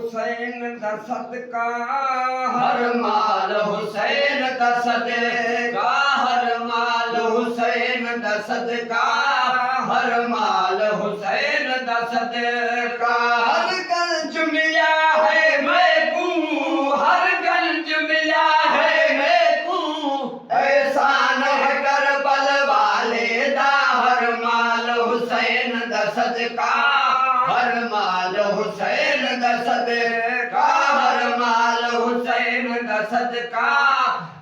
हुसैन दा सदका हर माल हुसैन दा सदका हर माल हुसैन दा सदका हर माल हुसैन दा सदका हर गंज मिला है मैं को हर गंज मिला है मैं को एहसान है करबल वाले दा हर माल हुसैन दा सदका हर माल हुसैन दा सदका हर माल हुसैन दा सदका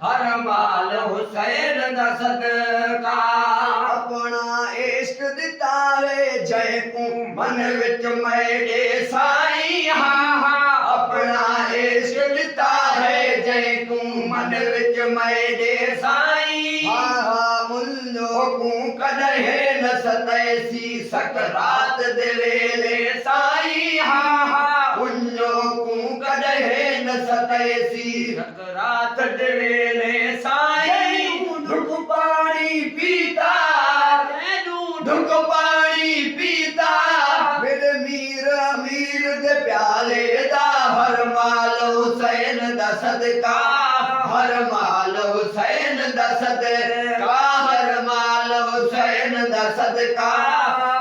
हर माल हुसैन दा सदका अपना इश्क दिता रे जय को मन विच मेरे साईं हाँ हाँ अपना इश्क दिता है जय को मन विच मेरे साईं हाँ हाँ मुल्लो को कदहे न सतैसी सकरात दे वेले साईं हाँ हाँ मुल्लो को कदहे न सतैसी सकरात दे वेले साईं ढुक पानी पीता ढुक पानी पीता मेरे मीर अमीर दे प्याले दा हर माल हुसैन दा सदका हर माल हुसैन दा सदका हर माल हुसैन दा सदका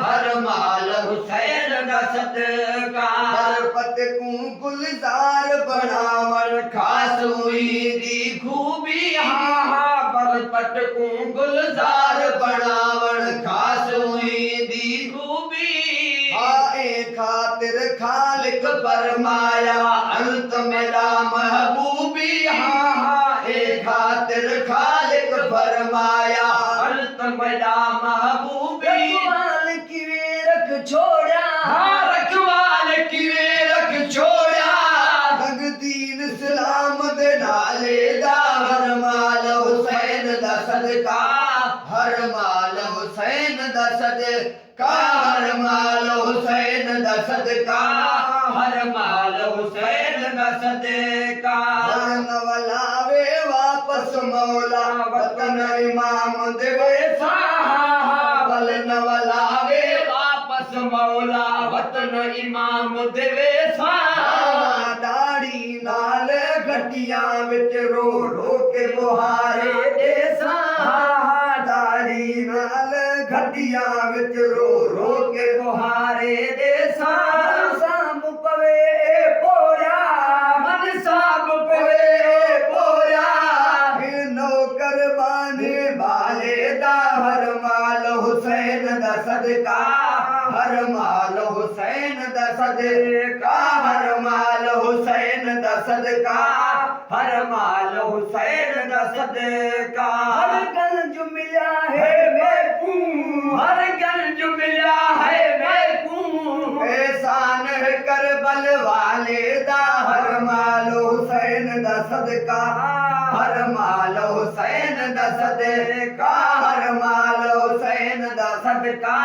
हर माल हुसैन दा सदका हर पत को गुलजार बनावन खास हुई दी खूबी हाँ हाँ बरपट को गुलजार बनावन खास हुई दी खूबी आए खातिर खालिक फरमाया अंत मेरा महबूबी हाँ हाँ ए खातिर खालिक फरमाया अंत मेरा महबूबी रखवाल की वे रख छोड़ा हाँ रखवाल की वे रख छोड़ा रंग दीन इस्लाम दे नाले दा हर माल हुसैन दा सदका हर माल हुसैन दा सदका हर माल हुसैन दा सदका हर माल हुसैन दा सदका नवलावे वापस मौला वतन इमाम देवे साहा बल नवलावे वापस मौला वतन इमाम देवे साहा दाढ़ी नाल गड्डियां विच रो रो के बुहारे दे साहा दाढ़ी नाल गड्डियां विच रो रो के बुहारे दे साहा साम पवे पोया मन साब पवे पोया नौकर बाने बाले दा हर माल हुसैन दा सदका हर माल हुसैन दा सदका हर माल हुसैन दा सदका हर माल हुसैन दा सदका हर गंज मिला है मैं को हर गंज मिला है मैं को एहसान है करबल वाले दा हर माल हुसैन दा सदका हर माल हुसैन दा सदका हर माल हुसैन दा सदका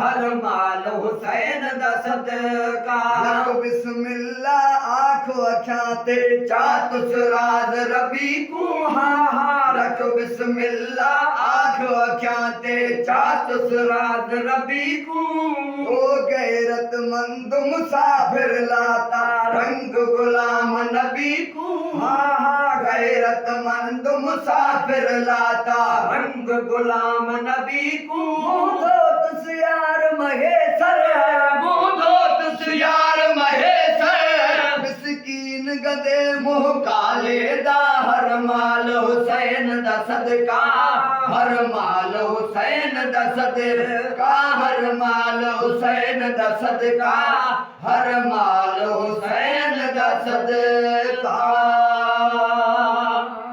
हर माल हुसैन दा सदका लख बिस्मिल्लाह आखो अखां ते चात सुराज रबी को हाँ हाँ रख बिस्मिल्लाह आखो अखां ते चात सुराज रबी को ओ गैरतमंद मुसाफिर लाता रंग गुलाम नबी को हाँ हाँ गैरतमंद मुसाफिर लाता रंग गुलाम नबी को दोत सियार महेसर दोत सियार महेसर मिस्कीन गदे मुँह काले दा हर माल हुसैन दा सदका हर माल हुसैन दा सदका हर माल हुसैन दा सदका हर माल हुसैन दा सदका